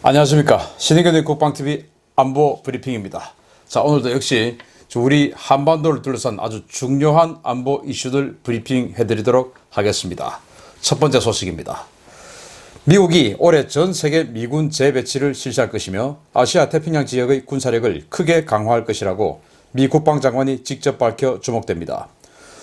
안녕하십니까. 신의견의 국방TV 안보 브리핑입니다. 자, 오늘도 역시 우리 한반도를 둘러싼 아주 중요한 안보 이슈들 브리핑 해드리도록 하겠습니다. 첫 번째 소식입니다. 미국이 올해 전 세계 미군 재배치를 실시할 것이며 아시아 태평양 지역의 군사력을 크게 강화할 것이라고 미 국방장관이 직접 밝혀 주목됩니다.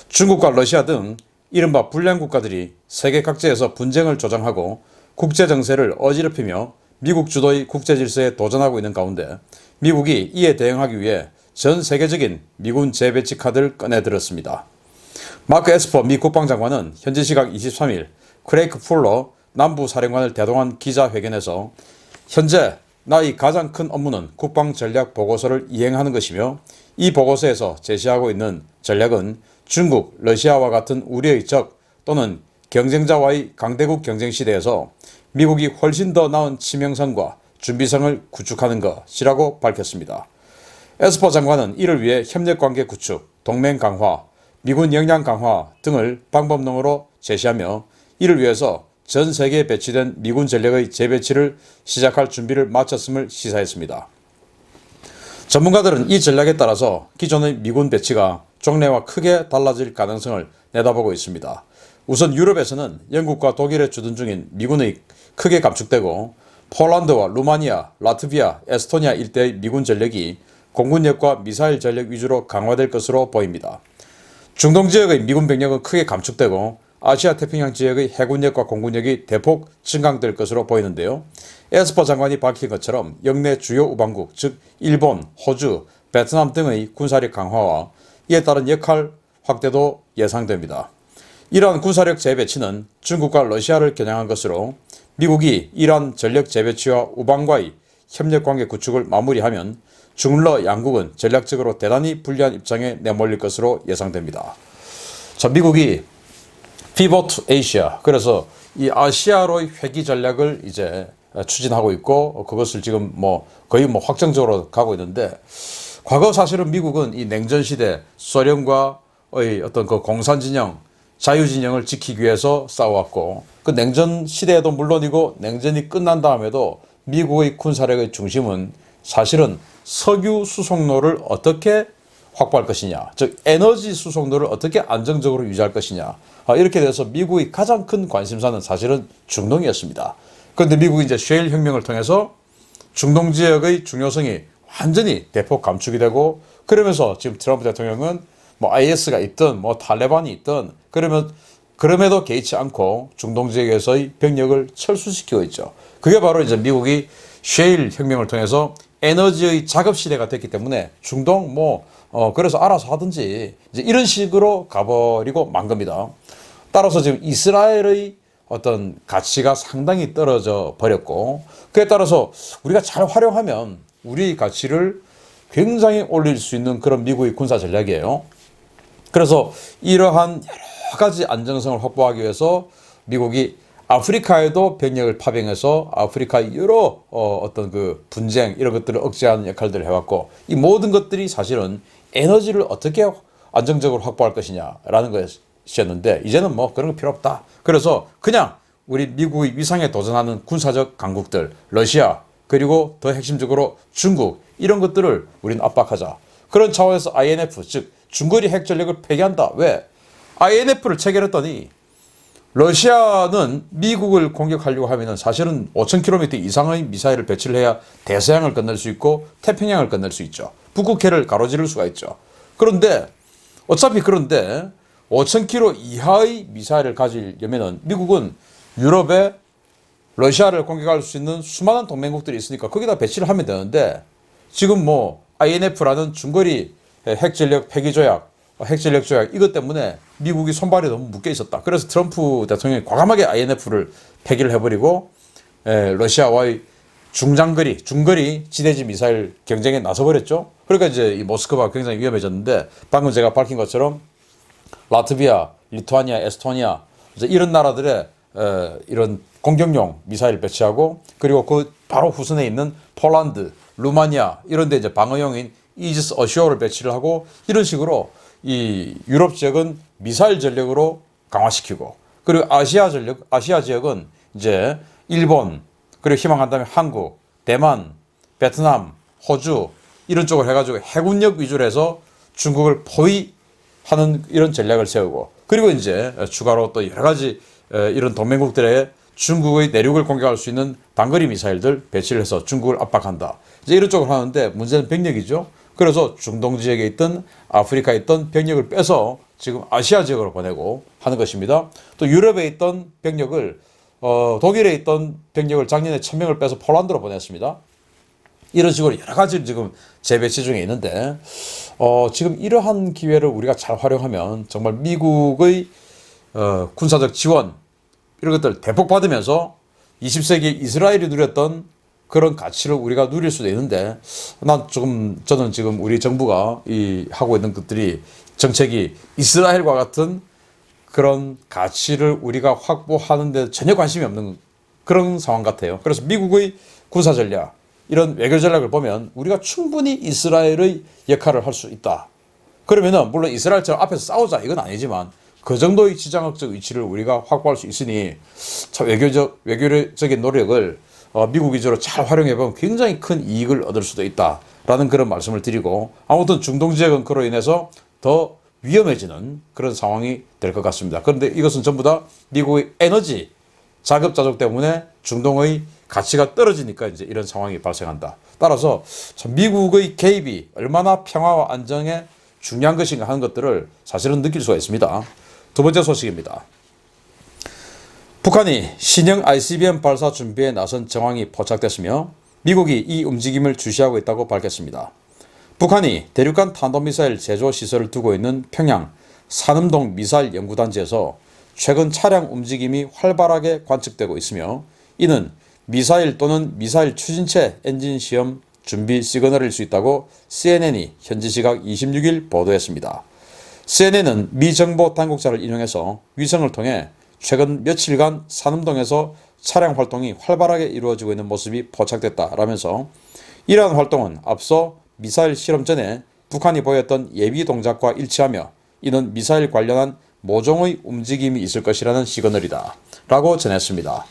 중국과 러시아 등 이른바 불량 국가들이 세계 각지에서 분쟁을 조장하고 국제 정세를 어지럽히며 미국 주도의 국제 질서에 도전하고 있는 가운데 미국이 이에 대응하기 위해 전 세계적인 미군 재배치 카드를 꺼내들었습니다. 마크 에스퍼 미 국방장관은 현지 시각 23일 크레이크 풀러 남부사령관을 대동한 기자회견에서 현재 나의 가장 큰 업무는 국방전략보고서를 이행하는 것이며 이 보고서에서 제시하고 있는 전략은 중국, 러시아와 같은 우리의 적 또는 경쟁자와의 강대국 경쟁 시대에서 미국이 훨씬 더 나은 치명성과 준비성을 구축하는 것이라고 밝혔습니다. 에스퍼 장관은 이를 위해 협력관계 구축, 동맹 강화, 미군 역량 강화 등을 방법론으로 제시하며 이를 위해서 전 세계에 배치된 미군 전력의 재배치를 시작할 준비를 마쳤음을 시사했습니다. 전문가들은 이 전략에 따라서 기존의 미군 배치가 종래와 크게 달라질 가능성을 내다보고 있습니다. 우선 유럽에서는 영국과 독일에 주둔 중인 미군의 크게 감축되고 폴란드와 루마니아, 라트비아, 에스토니아 일대의 미군 전력이 공군력과 미사일 전력 위주로 강화될 것으로 보입니다. 중동 지역의 미군 병력은 크게 감축되고 아시아 태평양 지역의 해군력과 공군력이 대폭 증강될 것으로 보이는데요. 에스퍼 장관이 밝힌 것처럼 역내 주요 우방국 즉 일본, 호주, 베트남 등의 군사력 강화와 이에 따른 역할 확대도 예상됩니다. 이러한 군사력 재배치는 중국과 러시아를 겨냥한 것으로 미국이 이러한 전력 재배치와 우방과의 협력관계 구축을 마무리하면 중러 양국은 전략적으로 대단히 불리한 입장에 내몰릴 것으로 예상됩니다. 자, 미국이 Pivot Asia, 그래서 이 아시아로의 회귀 전략을 이제 추진하고 있고 그것을 지금 거의 확정적으로 가고 있는데 과거 사실은 미국은 이 냉전 시대 소련과의 어떤 그 공산 진영, 자유 진영을 지키기 위해서 싸워왔고 그 냉전 시대에도 물론이고 냉전이 끝난 다음에도 미국의 군사력의 중심은 사실은 석유 수송로를 어떻게 확보할 것이냐, 즉 에너지 수송로를 어떻게 안정적으로 유지할 것이냐, 이렇게 돼서 미국의 가장 큰 관심사는 사실은 중동이었습니다. 그런데 미국이 이제 셰일 혁명을 통해서 중동 지역의 중요성이 완전히 대폭 감축이 되고 그러면서 지금 트럼프 대통령은 IS가 있든 탈레반이 있든 그럼에도 개의치 않고 중동 지역에서의 병력을 철수시키고 있죠. 그게 바로 이제 미국이 셰일 혁명을 통해서 에너지의 작업 시대가 됐기 때문에 중동 그래서 알아서 하든지 이제 이런 식으로 가버리고 만 겁니다. 따라서 지금 이스라엘의 어떤 가치가 상당히 떨어져 버렸고 그에 따라서 우리가 잘 활용하면 우리의 가치를 굉장히 올릴 수 있는 그런 미국의 군사 전략이에요. 그래서 이러한 여러 가지 안정성을 확보하기 위해서 미국이 아프리카에도 병력을 파병해서 아프리카의 여러 어떤 그 분쟁 이런 것들을 억제하는 역할들을 해왔고 이 모든 것들이 사실은 에너지를 어떻게 안정적으로 확보할 것이냐라는 것이었는데 이제는 그런 거 필요 없다. 그래서 그냥 우리 미국의 위상에 도전하는 군사적 강국들 러시아 그리고 더 핵심적으로 중국 이런 것들을 우리는 압박하자. 그런 차원에서 INF 즉 중거리 핵 전력을 폐기한다. 왜? INF를 체결했더니 러시아는 미국을 공격하려고 하면 사실은 5,000km 이상의 미사일을 배치를 해야 대서양을 건널 수 있고 태평양을 건널 수 있죠. 북극해를 가로지를 수가 있죠. 그런데 5,000km 이하의 미사일을 가지려면 미국은 유럽에 러시아를 공격할 수 있는 수많은 동맹국들이 있으니까 거기다 배치를 하면 되는데 지금 INF라는 중거리 핵전력 폐기조약, 핵전력 조약 이것 때문에 미국이 손발이 너무 묶여 있었다. 그래서 트럼프 대통령이 과감하게 INF를 폐기를 해버리고 러시아와의 중거리 지대지 미사일 경쟁에 나서버렸죠. 그러니까 이제 이 모스크바가 굉장히 위험해졌는데 방금 제가 밝힌 것처럼 라트비아, 리투아니아, 에스토니아 이런 나라들의 이런 공격용 미사일 배치하고 그리고 그 바로 후순에 있는 폴란드, 루마니아 이런 데 이제 방어용인 이지스 어쇼어를 배치를 하고 이런 식으로 이 유럽 지역은 미사일 전력으로 강화시키고 그리고 아시아 지역은 이제 일본 그리고 희망한다면 한국 대만, 베트남, 호주 이런 쪽을 해가지고 해군력 위주로 해서 중국을 포위하는 이런 전략을 세우고, 그리고 이제 추가로 또 여러 가지 이런 동맹국들의 중국의 내륙을 공격할 수 있는 단거리 미사일들 배치를 해서 중국을 압박한다. 이제 이런 쪽을 하는데 문제는 병력이죠. 그래서 중동 지역에 있던 아프리카에 있던 병력을 빼서 지금 아시아 지역으로 보내고 하는 것입니다. 또 유럽에 있던 병력을 독일에 있던 병력을 작년에 1000명을 빼서 폴란드로 보냈습니다. 이런 식으로 여러 가지 지금 재배치 중에 있는데 지금 이러한 기회를 우리가 잘 활용하면 정말 미국의 군사적 지원 이런 것들 대폭 받으면서 20세기 이스라엘이 누렸던 그런 가치를 우리가 누릴 수도 있는데, 저는 지금 우리 정부가 하고 있는 것들이 정책이 이스라엘과 같은 그런 가치를 우리가 확보하는 데 전혀 관심이 없는 그런 상황 같아요. 그래서 미국의 군사 전략, 이런 외교 전략을 보면 우리가 충분히 이스라엘의 역할을 할 수 있다. 그러면은 물론 이스라엘처럼 앞에서 싸우자 이건 아니지만 그 정도의 지정학적 위치를 우리가 확보할 수 있으니 외교적인 노력을 미국 위주로 잘 활용해보면 굉장히 큰 이익을 얻을 수도 있다라는 그런 말씀을 드리고, 아무튼 중동 지역은 그로 인해서 더 위험해지는 그런 상황이 될 것 같습니다. 그런데 이것은 전부 다 미국의 에너지 자급자족 때문에 중동의 가치가 떨어지니까 이제 이런 상황이 발생한다. 따라서 참 미국의 개입이 얼마나 평화와 안정에 중요한 것인가 하는 것들을 사실은 느낄 수가 있습니다. 두 번째 소식입니다. 북한이 신형 ICBM 발사 준비에 나선 정황이 포착됐으며 미국이 이 움직임을 주시하고 있다고 밝혔습니다. 북한이 대륙간 탄도미사일 제조 시설을 두고 있는 평양 산음동 미사일 연구단지에서 최근 차량 움직임이 활발하게 관측되고 있으며, 이는 미사일 또는 미사일 추진체 엔진 시험 준비 시그널일 수 있다고 CNN이 현지 시각 26일 보도했습니다. CNN은 미 정보 당국자를 인용해서 위성을 통해 최근 며칠간 산음동에서 차량 활동이 활발하게 이루어지고 있는 모습이 포착됐다라면서, 이러한 활동은 앞서 미사일 실험 전에 북한이 보였던 예비 동작과 일치하며 이는 미사일 관련한 모종의 움직임이 있을 것이라는 시그널이다 라고 전했습니다.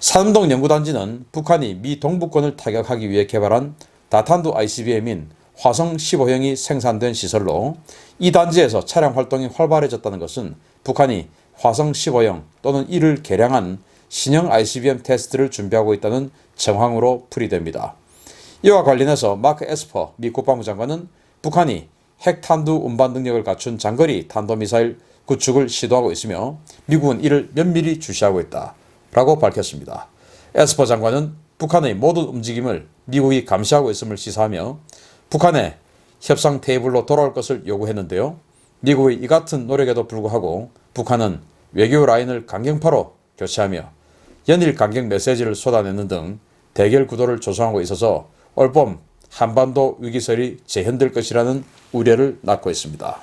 산음동 연구단지는 북한이 미 동부권을 타격하기 위해 개발한 다탄두 ICBM인 화성 15형이 생산된 시설로, 이 단지에서 차량 활동이 활발해졌다는 것은 북한이 화성 15형 또는 이를 개량한 신형 ICBM 테스트를 준비하고 있다는 정황으로 풀이됩니다. 이와 관련해서 마크 에스퍼 미 국방부 장관은 북한이 핵탄두 운반 능력을 갖춘 장거리 탄도미사일 구축을 시도하고 있으며 미국은 이를 면밀히 주시하고 있다라고 밝혔습니다. 에스퍼 장관은 북한의 모든 움직임을 미국이 감시하고 있음을 시사하며 북한의 협상 테이블로 돌아올 것을 요구했는데요. 미국의 이 같은 노력에도 불구하고 북한은 외교 라인을 강경파로 교체하며 연일 강경 메시지를 쏟아내는 등 대결 구도를 조성하고 있어서 올봄 한반도 위기설이 재현될 것이라는 우려를 낳고 있습니다.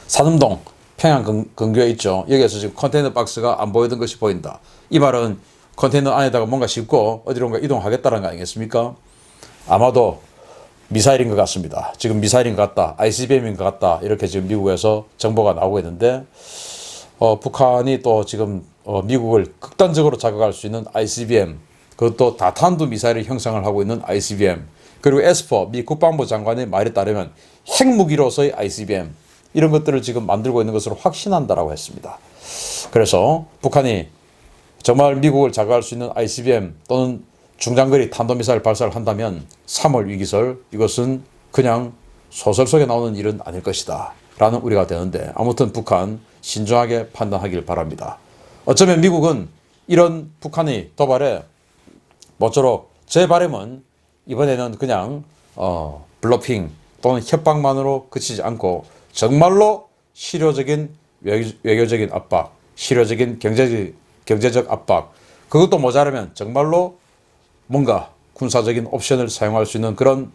산음동 평양 근교에 있죠. 여기에서 지금 컨테이너 박스가 안 보이던 것이 보인다. 이 말은 컨테이너 안에다가 뭔가 싣고 어디론가 이동하겠다는 거 아니겠습니까? 아마도 미사일인 것 같습니다. 지금 미사일인 것 같다, ICBM인 것 같다, 이렇게 지금 미국에서 정보가 나오고 있는데, 북한이 또 지금 미국을 극단적으로 자극할 수 있는 ICBM, 그것도 다탄두 미사일을 형성을 하고 있는 ICBM, 그리고 에스퍼 미 국방부 장관의 말에 따르면 핵무기로서의 ICBM, 이런 것들을 지금 만들고 있는 것으로 확신한다라고 했습니다. 그래서 북한이 정말 미국을 자극할 수 있는 ICBM 또는 중장거리 탄도미사일 발사를 한다면 3월 위기설, 이것은 그냥 소설 속에 나오는 일은 아닐 것이다 라는 우려가 되는데, 아무튼 북한 신중하게 판단하길 바랍니다. 어쩌면 미국은 이런 북한의 도발에 모쪼록, 제 바람은 이번에는 그냥 블러핑 또는 협박만으로 그치지 않고 정말로 실효적인 외교적인 압박, 실효적인 경제적 압박, 그것도 모자라면 정말로 뭔가 군사적인 옵션을 사용할 수 있는 그런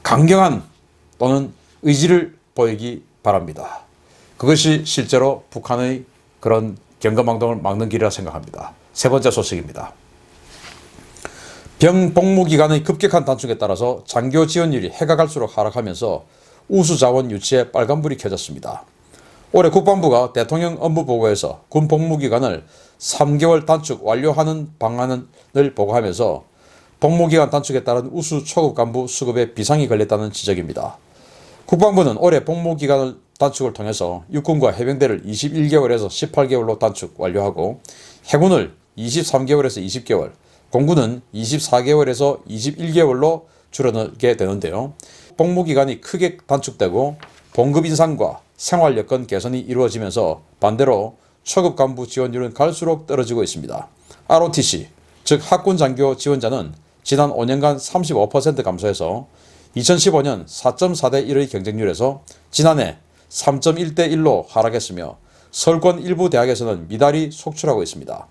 강경한 또는 의지를 보이기 바랍니다. 그것이 실제로 북한의 그런 경거망동을 막는 길이라 생각합니다. 세 번째 소식입니다. 병 복무 기간의 급격한 단축에 따라서 장교 지원율이 해가 갈수록 하락하면서 우수자원 유치에 빨간불이 켜졌습니다. 올해 국방부가 대통령 업무보고에서 군 복무 기간을 3개월 단축 완료하는 방안을 보고하면서 복무기간 단축에 따른 우수 초급 간부 수급에 비상이 걸렸다는 지적입니다. 국방부는 올해 복무기간을 단축을 통해서 육군과 해병대를 21개월에서 18개월로 단축 완료하고 해군을 23개월에서 20개월, 공군은 24개월에서 21개월로 줄어들게 되는데요. 복무기간이 크게 단축되고 봉급 인상과 생활 여건 개선이 이루어지면서 반대로 초급 간부 지원율은 갈수록 떨어지고 있습니다. ROTC, 즉 학군 장교 지원자는 지난 5년간 35% 감소해서 2015년 4.4대 1의 경쟁률에서 지난해 3.1대 1로 하락했으며 서울권 일부 대학에서는 미달이 속출하고 있습니다.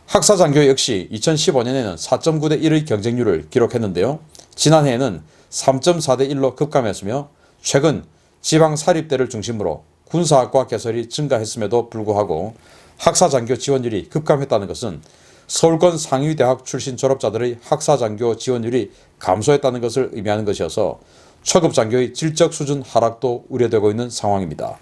학사장교 역시 2015년에는 4.9대 1의 경쟁률을 기록했는데요. 지난해에는 3.4대 1로 급감했으며 최근 지방사립대를 중심으로 군사학과 개설이 증가했음에도 불구하고 학사장교 지원율이 급감했다는 것은 서울권 상위대학 출신 졸업자들의 학사장교 지원율이 감소했다는 것을 의미하는 것이어서 초급장교의 질적 수준 하락도 우려되고 있는 상황입니다.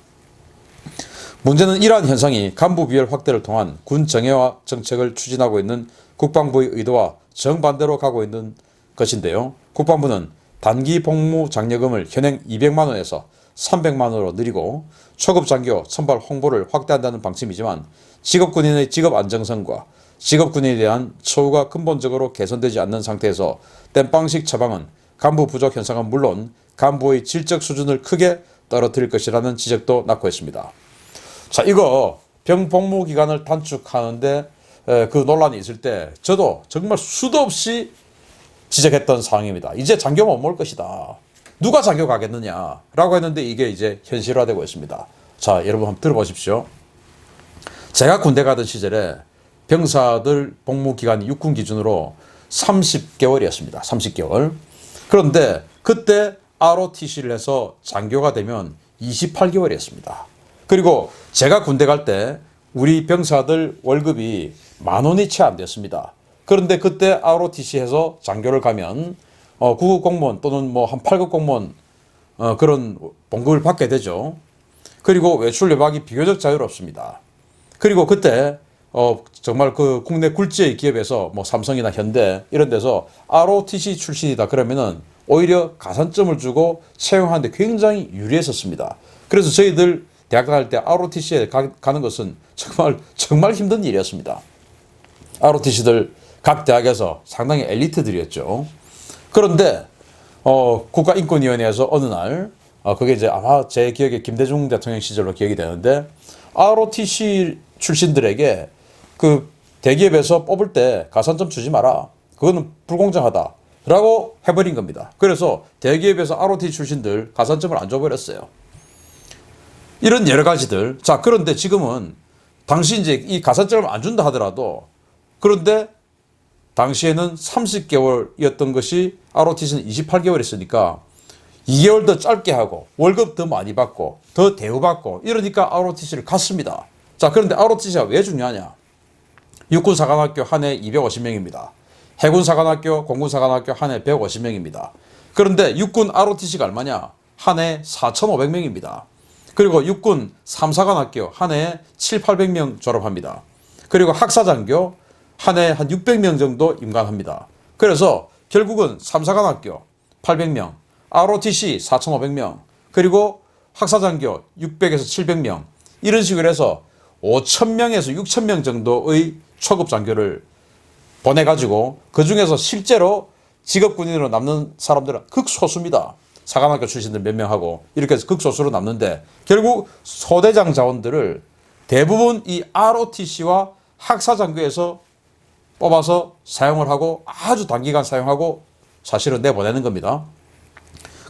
문제는 이러한 현상이 간부 비율 확대를 통한 군 정예화 정책을 추진하고 있는 국방부의 의도와 정반대로 가고 있는 것인데요. 국방부는 단기 복무 장려금을 현행 200만 원에서 300만 원으로 늘리고 초급장교 선발 홍보를 확대한다는 방침이지만 직업군인의 직업 안정성과 직업군인에 대한 처우가 근본적으로 개선되지 않는 상태에서 땜빵식 처방은 간부 부족 현상은 물론 간부의 질적 수준을 크게 떨어뜨릴 것이라는 지적도 낳고 있습니다. 자, 이거 병 복무 기간을 단축하는데 그 논란이 있을 때 저도 정말 수도 없이 지적했던 상황입니다. 이제 장교 못 모을 것이다. 누가 장교 가겠느냐라고 했는데 이게 이제 현실화되고 있습니다. 자, 여러분 한번 들어보십시오. 제가 군대 가던 시절에 병사들 복무 기간이 육군 기준으로 30개월이었습니다. 30개월. 그런데 그때 ROTC를 해서 장교가 되면 28개월이었습니다. 그리고 제가 군대 갈 때 우리 병사들 월급이 10,000원이 채 안 됐습니다. 그런데 그때 ROTC 해서 장교를 가면 9급 공무원 또는 뭐 한 8급 공무원 그런 봉급을 받게 되죠. 그리고 외출 외박이 비교적 자유롭습니다. 그리고 그때 정말 그 국내 굴지의 기업에서 뭐 삼성이나 현대 이런 데서 ROTC 출신이다 그러면은 오히려 가산점을 주고 채용하는데 굉장히 유리했었습니다. 그래서 저희들 대학 다닐 때 ROTC에 가는 것은 정말 힘든 일이었습니다. ROTC들 각 대학에서 상당히 엘리트들이었죠. 그런데 국가인권위원회에서 어느 날 그게 이제 아마 제 기억에 김대중 대통령 시절로 기억이 되는데 ROTC 출신들에게 그 대기업에서 뽑을 때 가산점 주지 마라. 그거는 불공정하다라고 해버린 겁니다. 그래서 대기업에서 ROTC 출신들 가산점을 안 줘버렸어요. 이런 여러 가지들. 자, 그런데 지금은 당시 이제 이 가산점을 안 준다 하더라도 그런데 당시에는 30개월이었던 것이 ROTC는 28개월이었으니까 2개월 더 짧게 하고 월급 더 많이 받고 더 대우받고 이러니까 ROTC를 갔습니다. 자, 그런데 ROTC가 왜 중요하냐? 육군사관학교 한 해 250명입니다. 해군사관학교, 공군사관학교 한 해 150명입니다. 그런데 육군 ROTC가 얼마냐? 한 해 4,500명입니다. 그리고 육군 3사관학교 한 해에 700~800명 졸업합니다. 그리고 학사장교 한 해에 한 600명 정도 임관합니다. 그래서 결국은 3사관학교 800명, ROTC 4,500명, 그리고 학사장교 600에서 700명 이런 식으로 해서 5,000명에서 6,000명 정도의 초급장교를 보내가지고 그 중에서 실제로 직업군인으로 남는 사람들은 극소수입니다. 사관학교 출신들 몇 명하고 이렇게 해서 극소수로 남는데 결국 소대장 자원들을 대부분 이 ROTC와 학사장교에서 뽑아서 사용을 하고 아주 단기간 사용하고 사실은 내보내는 겁니다.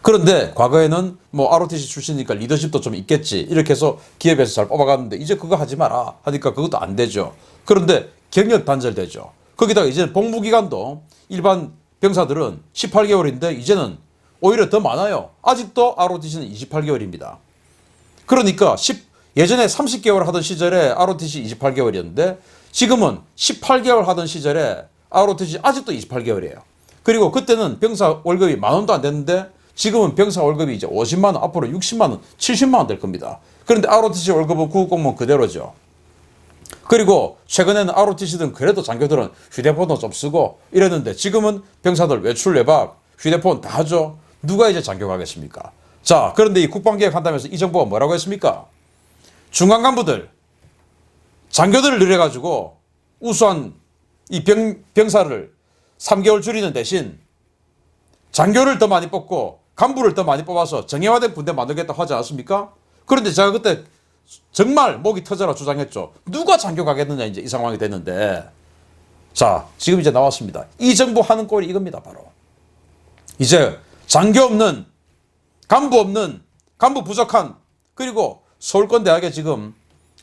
그런데 과거에는 뭐 ROTC 출신이니까 리더십도 좀 있겠지 이렇게 해서 기업에서 잘 뽑아갔는데 이제 그거 하지 마라 하니까 그것도 안 되죠. 그런데 경력 단절되죠. 거기다가 이제 복무기간도 일반 병사들은 18개월인데 이제는 오히려 더 많아요. 아직도 ROTC는 28개월입니다. 그러니까 예전에 30개월 하던 시절에 ROTC 28개월이었는데 지금은 18개월 하던 시절에 ROTC 아직도 28개월이에요. 그리고 그때는 병사 월급이 10,000원도 안 됐는데 지금은 병사 월급이 이제 50만 원, 앞으로 60만 원, 70만 원 될 겁니다. 그런데 ROTC 월급은 구급공무원 그대로죠. 그리고 최근에는 ROTC 등 그래도 장교들은 휴대폰도 좀 쓰고 이랬는데 지금은 병사들 외출 외박 휴대폰 다 하죠. 누가 이제 장교 가겠습니까? 자, 그런데 이 국방개혁 한다면서 이 정부가 뭐라고 했습니까? 중간 간부들 장교들을 늘려가지고 우수한 이 병사를 3개월 줄이는 대신 장교를 더 많이 뽑고 간부를 더 많이 뽑아서 정예화된 군대 만들겠다고 하지 않았습니까? 그런데 제가 그때 정말 목이 터져라 주장했죠. 누가 장교 가겠느냐 이제 이 상황이 됐는데 자 지금 이제 나왔습니다. 이 정부 하는 꼴이 이겁니다. 바로 이제 장교 없는 간부 없는 간부 부족한 그리고 서울권대학에 지금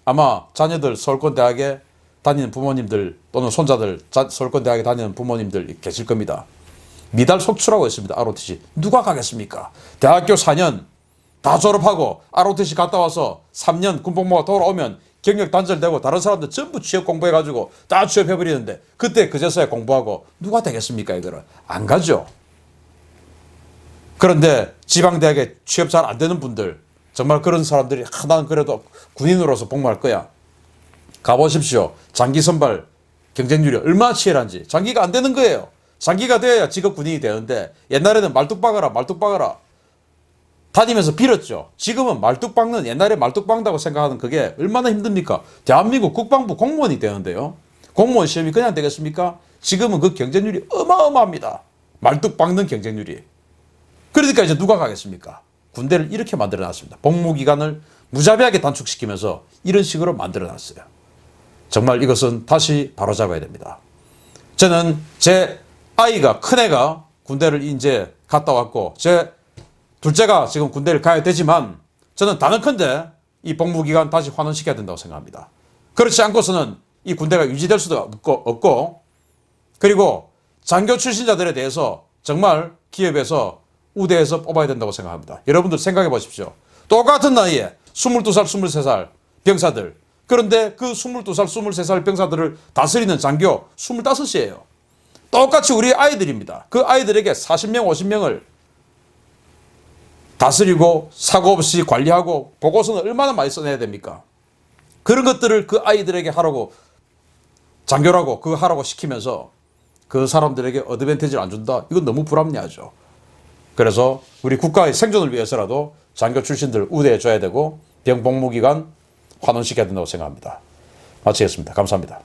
아마 자녀들 서울권대학에 다니는 부모님들 또는 손자들 서울권대학에 다니는 부모님들 계실 겁니다. 미달 속출하고 있습니다. ROTC 누가 가겠습니까? 대학교 4년 다 졸업하고 ROTC 갔다 와서 3년 군복무가 돌아오면 경력 단절되고 다른 사람들 전부 취업 공부해가지고 다 취업해버리는데 그때 그제서야 공부하고 누가 되겠습니까? 이거를 안 가죠. 그런데 지방대학에 취업 잘 안 되는 분들 정말 그런 사람들이 나는 그래도 군인으로서 복무할 거야. 가보십시오. 장기 선발 경쟁률이 얼마나 치열한지. 장기가 안 되는 거예요. 장기가 돼야 직업 군인이 되는데 옛날에는 말뚝박아라 다니면서 빌었죠. 지금은 말뚝박는 옛날에 말뚝박는다고 생각하는 그게 얼마나 힘듭니까? 대한민국 국방부 공무원이 되는데요. 공무원 시험이 그냥 되겠습니까? 지금은 그 경쟁률이 어마어마합니다. 말뚝박는 경쟁률이. 그러니까 이제 누가 가겠습니까? 군대를 이렇게 만들어놨습니다. 복무기간을 무자비하게 단축시키면서 이런 식으로 만들어놨어요. 정말 이것은 다시 바로잡아야 됩니다. 저는 제 아이가 큰애가 군대를 이제 갔다 왔고 제 둘째가 지금 군대를 가야 되지만 저는 단언컨대 이 복무기간 다시 환원시켜야 된다고 생각합니다. 그렇지 않고서는 이 군대가 유지될 수도 없고 그리고 장교 출신자들에 대해서 정말 기업에서 우대해서 뽑아야 된다고 생각합니다. 여러분들 생각해 보십시오. 똑같은 나이에 22살, 23살 병사들 그런데 그 22살, 23살 병사들을 다스리는 장교 25이에요. 똑같이 우리 아이들입니다. 그 아이들에게 40명, 50명을 다스리고 사고 없이 관리하고 보고서는 얼마나 많이 써내야 됩니까? 그런 것들을 그 아이들에게 하라고 장교라고 그거 하라고 시키면서 그 사람들에게 어드밴티지를 안 준다? 이건 너무 불합리하죠. 그래서 우리 국가의 생존을 위해서라도 장교 출신들 우대해 줘야 되고 병복무기간 환원시켜야 된다고 생각합니다. 마치겠습니다. 감사합니다.